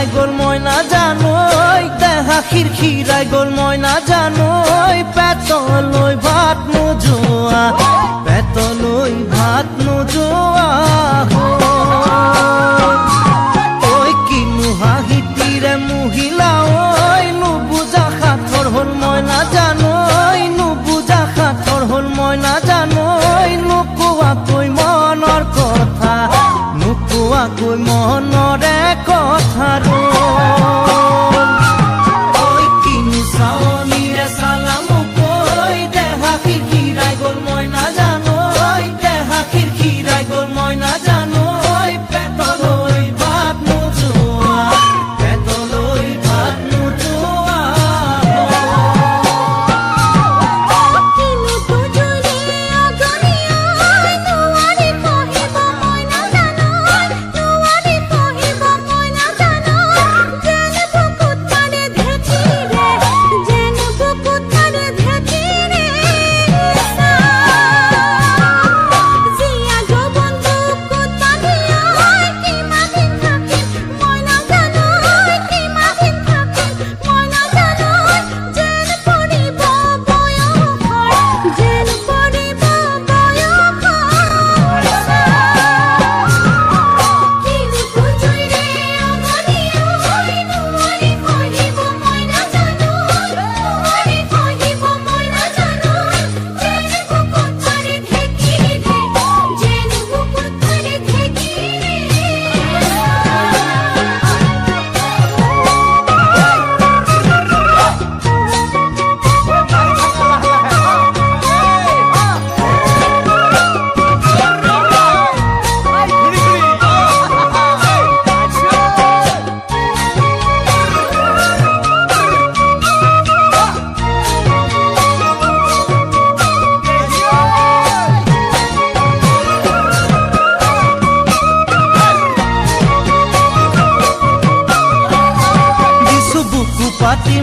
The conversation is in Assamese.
খিরখিরাই গোল ময়না জানোই দেহা খিরখিরাই গোল ময়না জানোই পেতলই ভাত নোজোয়া পেতলই ভাত নোজোয়া ওই কিনু হাহিতিরে মহিলা ওই নুবুজা খাথর হল ময়না জানোই নুবুজা খাথর হল ময়না জানোই নুকুয়া কই মনৰ কথা নুকুয়া কই মনৰে কথা ওই কিনু চাৱনীৰে চালামু কৈ দেহা খিৰখিৰাই গ'ল ময়না জানোই দেহা খিৰখিৰাই গ'ল ময়না জানোই পেটলৈ ভাত নোজোৱা পেটলৈ ভাত নোজোৱা পাতি